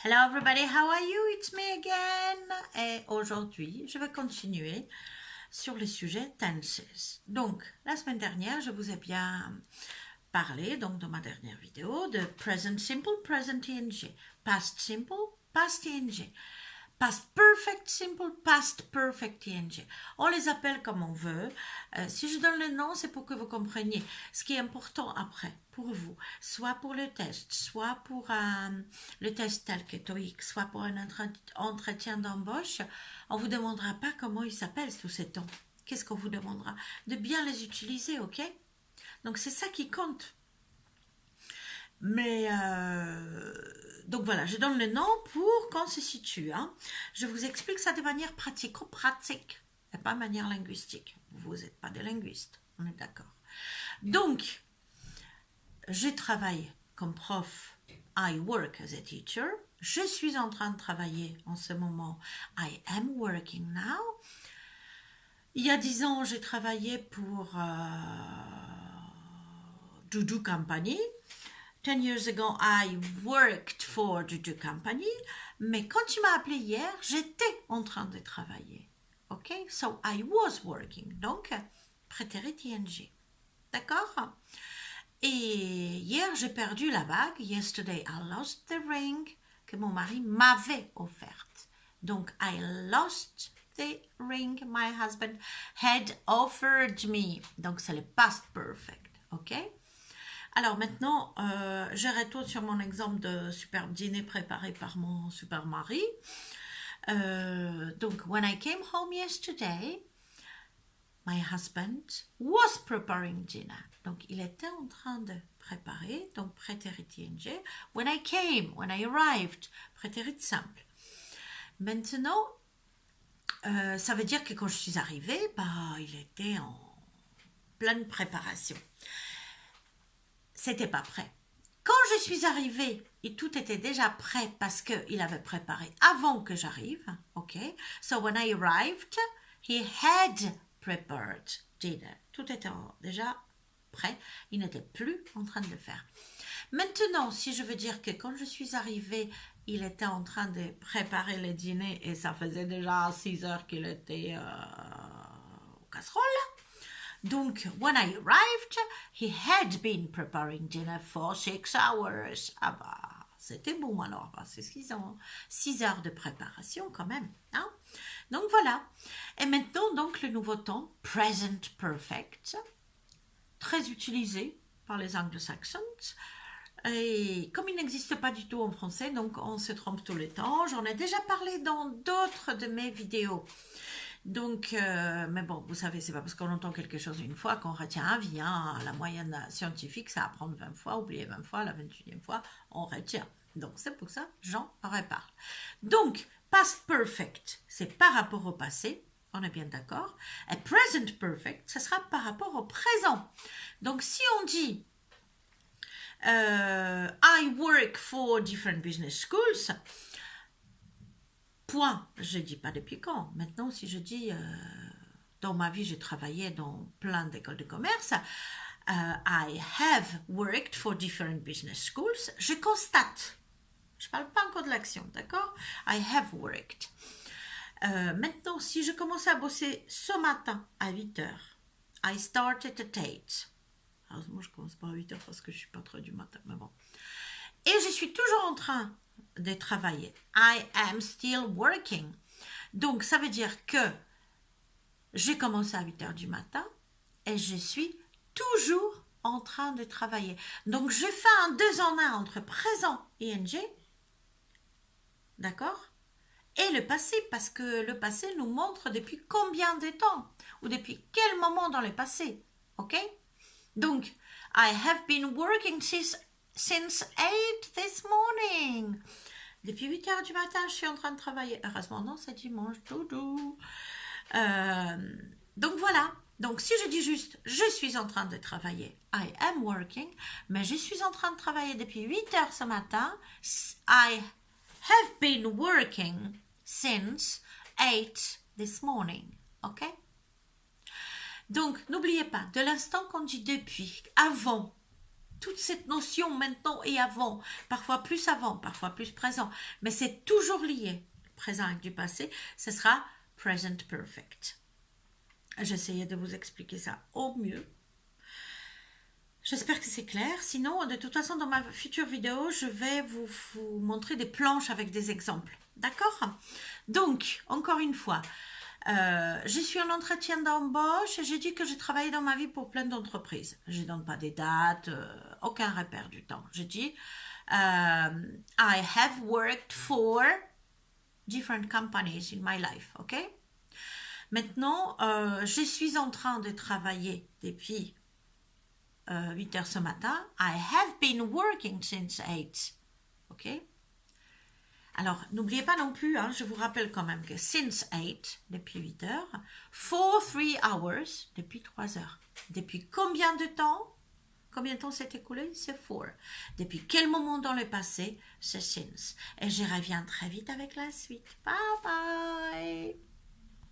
Hello everybody, how are you? It's me again. Et aujourd'hui, je vais continuer sur le sujet tenses. Donc, la semaine dernière, je vous ai bien parlé, donc dans ma dernière vidéo, de present simple, present ing, past simple, past ing, past perfect simple, past perfect ing. On les appelle comme on veut. Si je donne le nom, c'est pour que vous compreniez ce qui est important après pour vous, soit pour le test, soit pour le test tel que TOEIC, soit pour un entretien d'embauche. On vous demandera pas comment ils s'appellent tous ces temps. Qu'est-ce qu'on vous demandera? De bien les utiliser, ok? Donc c'est ça qui compte. Mais donc voilà, je donne le nom pour qu'on se situe. Hein. Je vous explique ça de manière pratico-pratique et pas de manière linguistique. Vous n'êtes pas des linguistes, on est d'accord. Donc, je travaille comme prof. I work as a teacher. Je suis en train de travailler en ce moment. I am working now. Il y a 10 ans, j'ai travaillé pour Doudou Company. 10 years ago, I worked for Juju Company. Mais quand tu m'as appelé hier, j'étais en train de travailler. OK? So, I was working. Donc, prétérit ing. D'accord? Et hier, j'ai perdu la bague. Yesterday, I lost the ring que mon mari m'avait offerte. Donc, I lost the ring my husband had offered me. Donc, c'est le past perfect. OK? Alors maintenant, je retourne sur mon exemple de superbe dîner préparé par mon super mari. Donc, when I came home yesterday, my husband was preparing dinner. Donc, il était en train de préparer, donc prétérit ing. When I arrived, prétérit simple. Maintenant, ça veut dire que quand je suis arrivée, il était en pleine préparation. C'était pas prêt. Quand je suis arrivée, et tout était déjà prêt parce qu'il avait préparé avant que j'arrive. OK? So when I arrived, he had prepared dinner. Tout était déjà prêt. Il n'était plus en train de le faire. Maintenant, si je veux dire que quand je suis arrivée, il était en train de préparer le dîner et ça faisait déjà 6 heures qu'il était au casserole. Donc, when I arrived, he had been preparing dinner for 6 hours. Ah c'était bon alors, c'est ce qu'ils ont. 6 heures de préparation quand même. Hein? Donc voilà. Et maintenant, donc, le nouveau temps, present perfect, très utilisé par les anglo-saxons. Et comme il n'existe pas du tout en français, donc on se trompe tout le temps. J'en ai déjà parlé dans d'autres de mes vidéos. Donc, mais bon, vous savez, c'est pas parce qu'on entend quelque chose une fois qu'on retient à vie. Hein. La moyenne scientifique, ça apprendre 20 fois, oublier 20 fois, la 21e fois, on retient. Donc, c'est pour ça, j'en reparle. Donc, past perfect, c'est par rapport au passé, on est bien d'accord. Et present perfect, ça sera par rapport au présent. Donc, si on dit I work for different business schools, point, je ne dis pas depuis quand. Maintenant, si je dis, dans ma vie, j'ai travaillé dans plein d'écoles de commerce, I have worked for different business schools, je constate. Je ne parle pas encore de l'action, d'accord? I have worked. Maintenant, si je commençais à bosser ce matin à 8h, I started at 8. Alors, moi, je commence pas à 8h parce que je ne suis pas trop du matin, mais bon. Et je suis toujours en train de travailler. I am still working. Donc, ça veut dire que j'ai commencé à 8h du matin et je suis toujours en train de travailler. Donc, je fais un 2 en 1 entre présent et ing. D'accord? Et le passé, parce que le passé nous montre depuis combien de temps ou depuis quel moment dans le passé. OK? Donc, I have been working since 8 this morning. Depuis 8h du matin, je suis en train de travailler. Heureusement, non, c'est dimanche. Doudou. Donc voilà. Donc si je dis juste, je suis en train de travailler. I am working. Mais je suis en train de travailler depuis 8h ce matin. I have been working since 8 this morning. OK? Donc, n'oubliez pas, de l'instant qu'on dit depuis, avant, toute cette notion maintenant et avant, parfois plus présent, mais c'est toujours lié, présent avec du passé, ce sera present perfect. J'essayais de vous expliquer ça au mieux. J'espère que c'est clair. Sinon, de toute façon, dans ma future vidéo, je vais vous montrer des planches avec des exemples. D'accord? Donc, encore une fois, je suis en entretien d'embauche et j'ai dit que j'ai travaillé dans ma vie pour plein d'entreprises. Je ne donne pas des dates, aucun repère du temps. Je dis, I have worked for different companies in my life. OK? Maintenant, je suis en train de travailler depuis 8 heures ce matin. I have been working since 8. OK? Alors, n'oubliez pas non plus, je vous rappelle quand même que since 8, depuis 8 heures, for 3 hours, depuis 3 heures. Depuis combien de temps? Combien de temps s'est écoulé? C'est for. Depuis quel moment dans le passé? C'est since. Et je reviens très vite avec la suite. Bye bye!